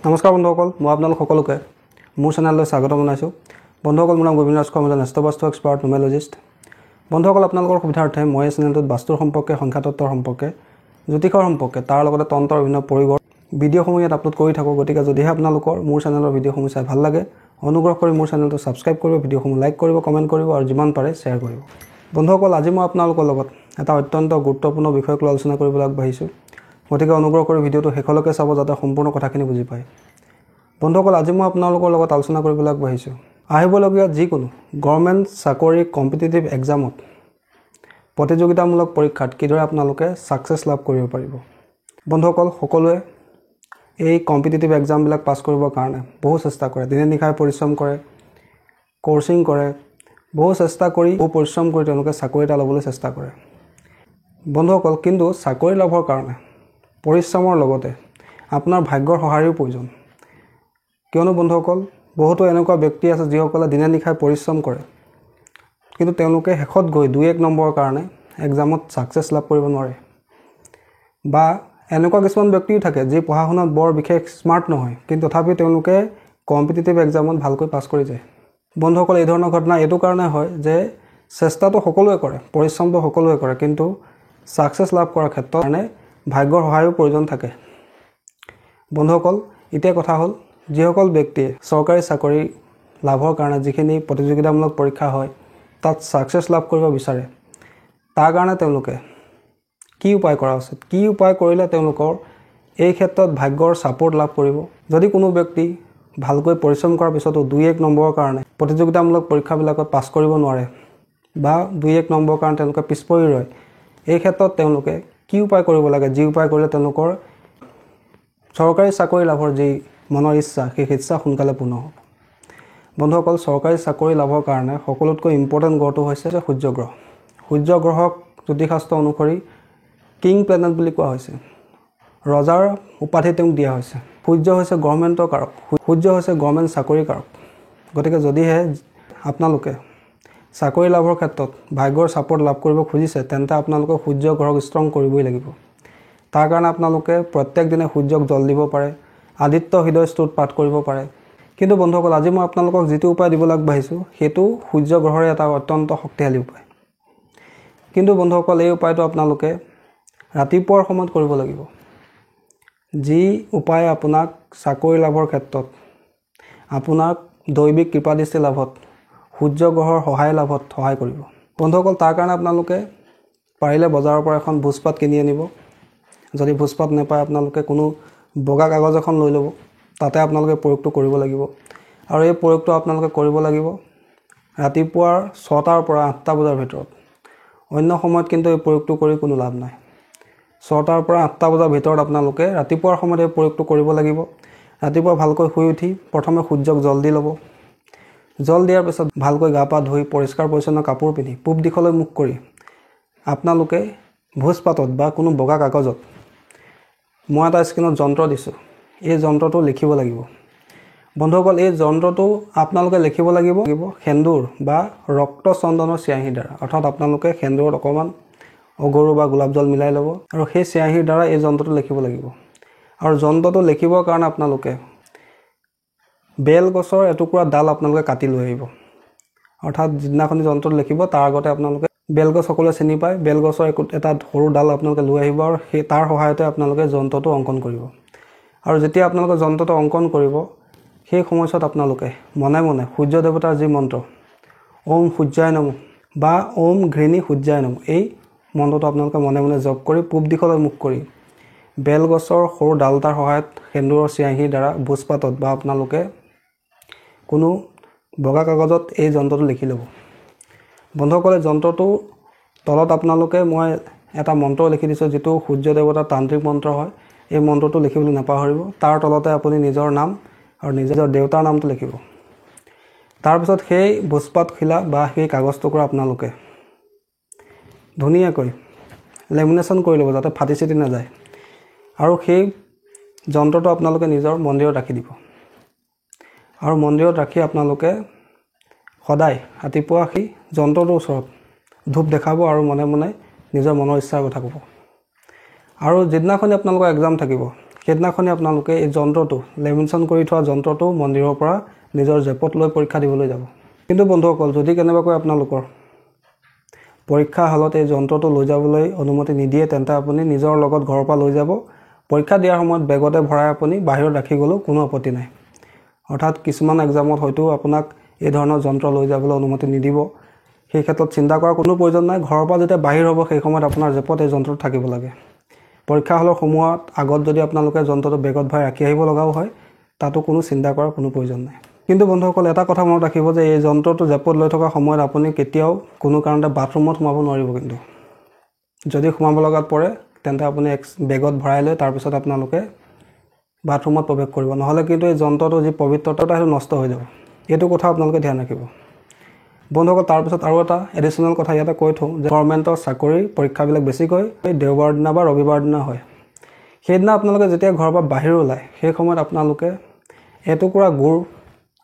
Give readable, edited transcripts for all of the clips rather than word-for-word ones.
নমস্কাৰ বন্ধুসকল, মই আপোনালোক সকলোকে মোৰ চেনেললৈ স্বাগত জনাইছোঁ। বন্ধুসকল, মোৰ নাম গোবিন্দ ৰাজ কৰ্মী, নেষ্টবাস্তু এক্সপাৰ্ট নিউমেৰলজিষ্ট। বন্ধুসকল, আপোনালোকৰ সুবিধাৰ্থে মই এই চেনেলটোত বাস্তুৰ সম্পৰ্কে, সংখ্যাতত্বৰ সম্পৰ্কে, জ্যোতিষৰ সম্পৰ্কে, তাৰ লগতে তন্ত্ৰৰ বিভিন্ন পৰিঘৰ ভিডিঅ'সমূহ ইয়াত আপলোড কৰি থাকোঁ। গতিকে যদিহে আপোনালোকৰ মোৰ চেনেলৰ ভিডিঅ'সমূহ চাই ভাল লাগে, অনুগ্ৰহ কৰি মোৰ চেনেলটো ছাবস্ক্ৰাইব কৰিব, ভিডিঅ'সমূহ লাইক কৰিব, কমেণ্ট কৰিব আৰু যিমান পাৰে শ্বেয়াৰ কৰিব। বন্ধুসকল, আজি মই আপোনালোকৰ লগত এটা অত্যন্ত গুৰুত্বপূৰ্ণ বিষয়ক লৈ আলোচনা কৰিবলৈ আগবাঢ়িছোঁ। গতিকে অনুগ্ৰহ কৰি ভিডিঅ'টো শেষলৈকে চাব, যাতে সম্পূৰ্ণ কথাখিনি বুজি পায়। বন্ধুসকল, আজি মই আপোনালোকৰ লগত আলোচনা কৰিবলৈ আগবাঢ়িছোঁ আহিবলগীয়া যিকোনো গভৰ্ণমেণ্ট চাকৰি কম্পিটিটিভ এক্সামত, প্ৰতিযোগিতামূলক পৰীক্ষাত কিদৰে আপোনালোকে ছাকচেছ লাভ কৰিব পাৰিব। বন্ধুসকল, সকলোৱে এই কম্পিটিটিভ এক্সামবিলাক পাছ কৰিবৰ কাৰণে বহু চেষ্টা কৰে, দিনে নিশাই পৰিশ্ৰম কৰে, কোচিং কৰে, বহু চেষ্টা কৰি বহু পৰিশ্ৰম কৰি তেওঁলোকে চাকৰি এটা ল'বলৈ চেষ্টা কৰে। বন্ধুসকল, কিন্তু চাকৰি লাভৰ কাৰণে পৰিশ্ৰমৰ লগতে আপোনাৰ ভাগ্যৰ সহায়ৰ প্ৰয়োজন। কিয়নো বন্ধুসকল, বহুতো এনেকুৱা ব্যক্তি আছে যিসকলে দিনে নিশাই পৰিশ্ৰম কৰে, কিন্তু তেওঁলোকে শেষত গৈ 2-1 নম্বৰৰ কাৰণে এক্সামত ছাকচেছ লাভ কৰিব নোৱাৰে। বা এনেকুৱা কিছুমান ব্যক্তিও থাকে যি পঢ়া শুনাত বৰ বিশেষ স্মাৰ্ট নহয়, কিন্তু তথাপিও তেওঁলোকে কম্পিটিটিভ এক্সামত ভালকৈ পাছ কৰি যায়। বন্ধুসকল, এই ধৰণৰ ঘটনা এইটো কাৰণে হয় যে চেষ্টাটো সকলোৱে কৰে, পৰিশ্ৰমটো সকলোৱে কৰে, কিন্তু ছাকচেছ লাভ কৰাৰ ক্ষেত্ৰত কাৰণে ভাগ্যৰ সহায়ৰ প্ৰয়োজন থাকে। বন্ধুসকল, এতিয়া কথা হ'ল, যিসকল ব্যক্তিয়ে চৰকাৰী চাকৰি লাভৰ কাৰণে যিখিনি প্ৰতিযোগিতামূলক পৰীক্ষা হয় তাত ছাকচেছ লাভ কৰিব বিচাৰে, তাৰ কাৰণে তেওঁলোকে কি উপায় কৰা উচিত, কি উপায় কৰিলে তেওঁলোকৰ এই ক্ষেত্ৰত ভাগ্যৰ ছাপোৰ্ট লাভ কৰিব। যদি কোনো ব্যক্তি ভালকৈ পৰিশ্ৰম কৰাৰ পিছতো 2-1 নম্বৰৰ কাৰণে প্ৰতিযোগিতামূলক পৰীক্ষাবিলাকত পাছ কৰিব নোৱাৰে বা 2-1 নম্বৰৰ কাৰণে তেওঁলোকে পিছ পৰি ৰয়, এই ক্ষেত্ৰত তেওঁলোকে কি উপায় কৰিব লাগে, যি উপায় কৰিলে তেওঁলোকৰ চৰকাৰী চাকৰি লাভৰ যি মনৰ ইচ্ছা, সেই ইচ্ছা সোনকালে পূৰ্ণ হ'ব। বন্ধুসকল, চৰকাৰী চাকৰি লাভৰ কাৰণে সকলোতকৈ ইম্পৰ্টেণ্ট গ্ৰহটো হৈছে সূৰ্য গ্ৰহ। সূৰ্য গ্ৰহক জ্যোতিষশাস্ত্ৰ অনুসৰি কিং প্লেনেট বুলি কোৱা হৈছে। ৰজাৰ উপাধি তেওঁক দিয়া হৈছে। সূৰ্য হৈছে গভৰ্ণমেণ্টৰ কাৰক, সূৰ্য হৈছে গভৰ্ণমেণ্ট চাকৰি কাৰক। গতিকে যদিহে আপোনালোকে চাকৰি লাভৰ ক্ষেত্ৰত ভাগ্যৰ ছাপোৰ্ট লাভ কৰিব খুজিছে, তেন্তে আপোনালোকে সূৰ্য গ্ৰহক ষ্ট্ৰং কৰিবই লাগিব। তাৰ কাৰণে আপোনালোকে প্ৰত্যেক দিনে সূৰ্যক জল দিব পাৰে, আদিত্য হৃদয় স্তোত্ৰ পাঠ কৰিব পাৰে। কিন্তু বন্ধুসকল, আজি মই আপোনালোকক যিটো উপায় দিবলৈ আগবাঢ়িছোঁ সেইটো সূৰ্য গ্ৰহৰে এটা অত্যন্ত শক্তিশালী উপায়। কিন্তু বন্ধুসকল, এই উপায়টো আপোনালোকে ৰাতিপুৱাৰ সময়ত কৰিব লাগিব, যি উপায় আপোনাক চাকৰি লাভৰ ক্ষেত্ৰত, আপোনাক দৈবিক কৃপাদৃষ্টি লাভত, সূৰ্য গ্ৰহৰ সহায় লাভত সহায় কৰিব। বন্ধুসকল, তাৰ কাৰণে আপোনালোকে পাৰিলে বজাৰৰ পৰা এখন ভোজপাত কিনি আনিব। যদি ভোজপাত নাপায়, আপোনালোকে কোনো বগা কাগজ এখন লৈ ল'ব, তাতে আপোনালোকে প্ৰয়োগটো কৰিব লাগিব। আৰু এই প্ৰয়োগটো আপোনালোকে কৰিব লাগিব ৰাতিপুৱাৰ 6টাৰ পৰা 8টা বজাৰ ভিতৰত। অন্য সময়ত কিন্তু এই প্ৰয়োগটো কৰি কোনো লাভ নাই। 6টাৰ পৰা 8টা বজাৰ ভিতৰত আপোনালোকে ৰাতিপুৱাৰ সময়ত এই প্ৰয়োগটো কৰিব লাগিব। ৰাতিপুৱা ভালকৈ শুই উঠি প্ৰথমে সূৰ্যক জল দি ল'ব। জল দিয়াৰ পিছত ভালকৈ গা পা ধুই পৰিষ্কাৰ পৰিচ্ছন্ন কাপোৰ পিন্ধি পূব দিশলৈ মুখ কৰি আপোনালোকে ভোজপাতত বা কোনো বগা কাগজত মই এটা স্ক্ৰীণত যন্ত্ৰ দিছোঁ, এই যন্ত্ৰটো লিখিব লাগিব। বন্ধুসকল, এই যন্ত্ৰটো আপোনালোকে লিখিব লাগিব সেন্দুৰ বা ৰক্ত চন্দনৰ চিয়াহীৰ দ্বাৰা। অৰ্থাৎ আপোনালোকে সেন্দুৰত অকণমান অগৰু বা গোলাপ জল মিলাই ল'ব আৰু সেই চিয়াহীৰ দ্বাৰা এই যন্ত্ৰটো লিখিব লাগিব। আৰু যন্ত্ৰটো লিখিবৰ কাৰণে আপোনালোকে বেল গছৰ এটুকুৰা ডাল আপোনালোকে কাটি লৈ আহিব। অৰ্থাৎ যিদিনাখনি যন্ত্ৰটো লিখিব তাৰ আগতে আপোনালোকে বেলগছ সকলোৱে চিনি পায়, বেলগছৰ এটা সৰু ডাল আপোনালোকে লৈ আহিব আৰু সেই তাৰ সহায়তে আপোনালোকে যন্ত্ৰটো অংকন কৰিব। আৰু যেতিয়া আপোনালোকে যন্ত্ৰটো অংকন কৰিব, সেই সময়ছোৱাত আপোনালোকে মনে মনে সূৰ্য দেৱতাৰ যি মন্ত্ৰ ওম সূৰ্যায় নমঃ বা ওম ঘৃণী সূৰ্যায় নমঃ, এই মন্ত্ৰটো আপোনালোকে মনে মনে জপ কৰি পূব দিশলৈ মুখ কৰি বেলগছৰ সৰু ডাল এটাৰ সহায়ত সেন্দুৰৰ চিয়াহীৰ দ্বাৰা ভোজপাতত বা আপোনালোকে কোনো বগা কাগজত এই যন্ত্ৰটো লিখি ল'ব। বন্ধুসকলে, যন্ত্ৰটো তলত আপোনালোকে মই এটা মন্ত্ৰ লিখি দিছোঁ, যিটো সূৰ্য দেৱতাৰ তান্ত্ৰিক মন্ত্ৰ হয়। এই মন্ত্ৰটো লিখিবলৈ নাপাহৰিব। তাৰ তলতে আপুনি নিজৰ নাম আৰু নিজৰ দেউতাৰ নামটো লিখিব। তাৰপিছত সেই ভোজপাত খিলা বা সেই কাগজ টুকুৰা আপোনালোকে ধুনীয়াকৈ লেমিনেশ্যন কৰি ল'ব, যাতে ফাটি চিটি নাযায়। আৰু সেই যন্ত্ৰটো আপোনালোকে নিজৰ মন্দিৰত ৰাখি দিব। আৰু মন্দিৰত ৰাখি আপোনালোকে সদায় ৰাতিপুৱা সেই যন্ত্ৰটোৰ ওচৰত ধূপ দেখাব আৰু মনে মনে নিজৰ মনৰ ইচ্ছাৰ কথা ক'ব। আৰু যিদিনাখনি আপোনালোকৰ এক্সাম থাকিব, সেইদিনাখনি আপোনালোকে এই যন্ত্ৰটো লেমিনেশ্যন কৰি থোৱা যন্ত্ৰটো মন্দিৰৰ পৰা নিজৰ জেপত লৈ পৰীক্ষা দিবলৈ যাব। কিন্তু বন্ধুসকল যদি কেনেবাকৈ আপোনালোকৰ পৰীক্ষা হলত এই যন্ত্ৰটো লৈ যাবলৈ অনুমতি নিদিয়ে তেন্তে আপুনি নিজৰ লগত ঘৰৰ পৰা লৈ যাব। পৰীক্ষা দিয়াৰ সময়ত বেগতে ভৰাই আপুনি বাহিৰত ৰাখি গ'লেও কোনো আপত্তি নাই। অৰ্থাৎ কিছুমান এক্সামত হয়তো আপোনাক এই ধৰণৰ যন্ত্ৰ লৈ যাবলৈ অনুমতি নিদিব। সেই ক্ষেত্ৰত চিন্তা কৰাৰ কোনো প্ৰয়োজন নাই। ঘৰৰ পৰা যেতিয়া বাহিৰ হ'ব সেই সময়ত আপোনাৰ জেপত এই যন্ত্ৰটো থাকিব লাগে। পৰীক্ষা হলৰ সময়ত আগত যদি আপোনালোকে যন্ত্ৰটো বেগত ভৰাই ৰাখি আহিব লগাও হয় তাতো কোনো চিন্তা কৰাৰ কোনো প্ৰয়োজন নাই। কিন্তু বন্ধুসকল এটা কথা মনত ৰাখিব যে এই যন্ত্ৰটো জেপত লৈ থকা সময়ত আপুনি কেতিয়াও কোনো কাৰণতে বাথৰুমত সোমাব নোৱাৰিব। কিন্তু যদি সোমাব লগাত পৰে তেন্তে আপুনি বেগত ভৰাই লৈ তাৰপিছত আপোনালোকে বাথৰুমত প্ৰৱেশ কৰিব। নহ'লে কিন্তু এই যন্ত্ৰটো যি পবিত্ৰতা সেইটো নষ্ট হৈ যাব। এইটো কথা আপোনালোকে ধ্যান ৰাখিব। বন্ধুসকল তাৰপিছত আৰু এটা এডিশ্যনেল কথা ইয়াতে কৈ থওঁ যে গভৰ্ণমেণ্টৰ চাকৰি পৰীক্ষাবিলাক বেছিকৈ দেওবাৰ দিনা বা ৰবিবাৰ দিনা হয়। সেইদিনা আপোনালোকে যেতিয়া ঘৰৰ পৰা বাহিৰ ওলায় সেই সময়ত আপোনালোকে এটুকুৰা গুড়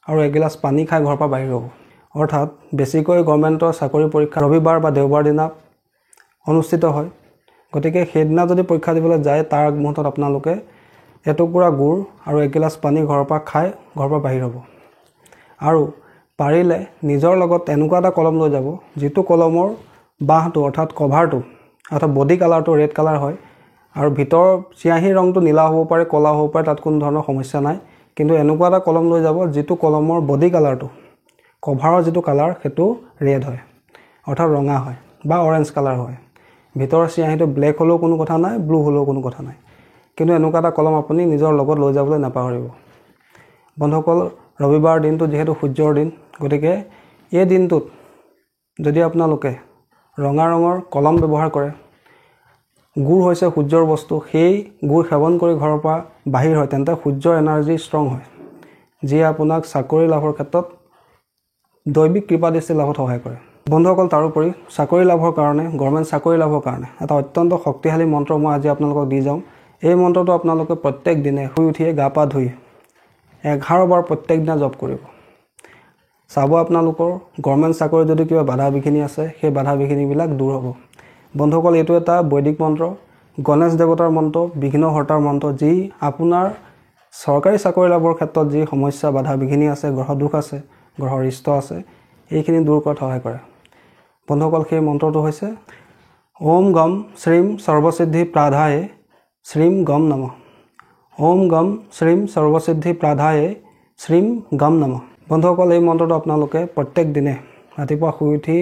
আৰু এগিলাচ পানী খাই ঘৰৰ পৰা বাহিৰ হ'ব। অৰ্থাৎ বেছিকৈ গভৰ্ণমেণ্টৰ চাকৰি পৰীক্ষা ৰবিবাৰ বা দেওবাৰ দিনা অনুষ্ঠিত হয়। গতিকে সেইদিনা যদি পৰীক্ষা দিবলৈ যায় তাৰ আগমুহূৰ্তত আপোনালোকে এটুকুৰা গুড় আৰু এগিলাচ পানী ঘৰৰ পৰা খাই ঘৰৰ পৰা বাহিৰ হ'ব। আৰু পাৰিলে নিজৰ লগত এনেকুৱা এটা কলম লৈ যাব যিটো কলমৰ বাঁহটো অৰ্থাৎ কভাৰটো অৰ্থাৎ বডি কালাৰটো ৰেড কালাৰ হয় আৰু ভিতৰ চিয়াহীৰ ৰংটো নীলা হ'ব পাৰে, ক'লা হ'ব পাৰে, তাত কোনো ধৰণৰ সমস্যা নাই। কিন্তু এনেকুৱা এটা কলম লৈ যাব যিটো কলমৰ বডি কালাৰটো কভাৰৰ যিটো কালাৰ সেইটো ৰেড হয় অৰ্থাৎ ৰঙা হয় বা অৰেঞ্জ কালাৰ হয়। ভিতৰৰ চিয়াহীটো ব্লেক হ'লেও কোনো কথা নাই, ব্লু হ'লেও কোনো কথা নাই। কিন্তু এনেকুৱা এটা কলম আপুনি নিজৰ লগত লৈ যাবলৈ নাপাহৰিব। বন্ধুসকল ৰবিবাৰ দিনটো যিহেতু সূৰ্যৰ দিন গতিকে এই দিনটোত যদি আপোনালোকে ৰঙা ৰঙৰ কলম ব্যৱহাৰ কৰে, গুড় হৈছে সূৰ্যৰ বস্তু, সেই গুড় সেৱন কৰি ঘৰৰ পৰা বাহিৰ হয় তেন্তে সূৰ্যৰ এনাৰ্জি ষ্ট্ৰং হয় যিয়ে আপোনাক চাকৰি লাভৰ ক্ষেত্ৰত দৈবিক কৃপাদৃষ্টি লাভত সহায় কৰে। বন্ধুসকল তাৰোপৰি চাকৰি লাভৰ কাৰণে গভৰ্ণমেণ্ট চাকৰি লাভৰ কাৰণে এটা অত্যন্ত শক্তিশালী মন্ত্ৰ মই আজি আপোনালোকক দি যাওঁ। এই মন্ত্ৰটো আপোনালোকে প্ৰত্যেক দিনে শুই উঠিয়ে গা পা ধুই 11 বাৰ প্ৰত্যেক দিনা জপ কৰিব। চাব আপোনালোকৰ গভৰ্ণমেণ্ট চাকৰি যদি কিবা বাধা বিঘিনি আছে সেই বাধা বিঘিনিবিলাক দূৰ হ'ব। বন্ধুসকল এইটো এটা বৈদিক মন্ত্ৰ, গণেশ দেৱতাৰ মন্ত্ৰ, বিঘ্নহৰ্তাৰ মন্ত্ৰ, যি আপোনাৰ চৰকাৰী চাকৰি লাভৰ ক্ষেত্ৰত যি সমস্যা বাধা বিঘিনি আছে, গ্ৰহ দোষ আছে, গ্ৰহৰ ৰিষ্ট আছে, এইখিনি দূৰ কৰাত সহায় কৰে। বন্ধুসকল সেই মন্ত্ৰটো হৈছে ওম গম শ্ৰীম সৰ্বসিদ্ধি প্ৰাধায়ে শ্ৰীম গম নমঃ। ওম গম শ্ৰীম সৰ্বসিদ্ধি প্ৰাধায়ে শ্ৰীম গম নমঃ। বন্ধুসকল এই মন্ত্ৰটো আপোনালোকে প্ৰত্যেক দিনে ৰাতিপুৱা শুই উঠি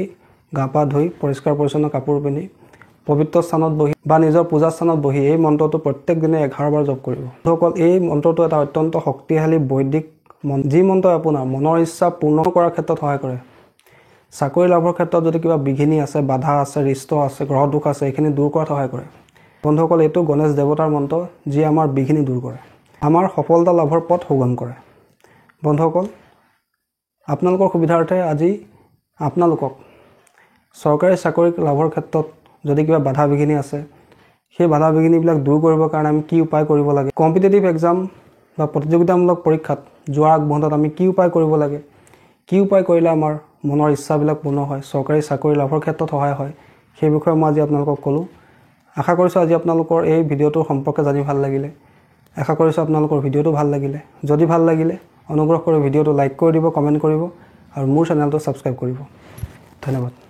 গা পা ধুই পৰিষ্কাৰ পৰিচ্ছন্ন কাপোৰ পিন্ধি পবিত্ৰ স্থানত বহি বা নিজৰ পূজা স্থানত বহি এই মন্ত্ৰটো প্ৰত্যেক দিনে 11 বাৰ জপ কৰিব। বন্ধুসকল এই মন্ত্ৰটো এটা অত্যন্ত শক্তিশালী বৈদিক মন্ত্ৰ, যি মন্ত্ৰই আপোনাৰ মনৰ ইচ্ছা পূৰ্ণ কৰাৰ ক্ষেত্ৰত সহায় কৰে। চাকৰি লাভৰ ক্ষেত্ৰত যদি কিবা বিঘিনি আছে, বাধা আছে, ৰিষ্ট আছে, গ্ৰহ দোষ আছে, এইখিনি দূৰ কৰাত সহায় কৰে। বন্ধুসকল এইটো গণেশ দেৱতাৰ মন্ত্ৰ যি আমাৰ বিঘিনি দূৰ কৰে, আমাৰ সফলতা লাভৰ পথ সুগম কৰে। বন্ধুসকল আপোনালোকৰ সুবিধাৰ্থে আজি আপোনালোকক চৰকাৰী চাকৰি লাভৰ ক্ষেত্ৰত যদি কিবা বাধা বিঘিনি আছে সেই বাধা বিঘিনিবিলাক দূৰ কৰিবৰ কাৰণে আমি কি উপায় কৰিব লাগে, কম্পিটিটিভ এক্সাম বা প্ৰতিযোগিতামূলক পৰীক্ষাত যোৱাৰ আগমুহূৰ্তত আমি কি উপায় কৰিব লাগে, কি উপায় কৰিলে আমাৰ মনৰ ইচ্ছাবিলাক পূৰ্ণ হয়, চৰকাৰী চাকৰি লাভৰ ক্ষেত্ৰত সহায় হয়, সেই বিষয়ে মই আজি আপোনালোকক ক'লোঁ। আশা কৰিছোঁ আজি আপোনালোকৰ এই ভিডিঅ'টোৰ সম্পৰ্কে জানি ভাল লাগিলে। আশা কৰিছোঁ আপোনালোকৰ ভিডিঅ'টো ভাল লাগিলে। যদি ভাল লাগিলে অনুগ্ৰহ কৰি ভিডিঅ'টো লাইক কৰি দিব, কমেণ্ট কৰিব আৰু মোৰ চেনেলটো ছাবস্ক্ৰাইব কৰিব। ধন্যবাদ।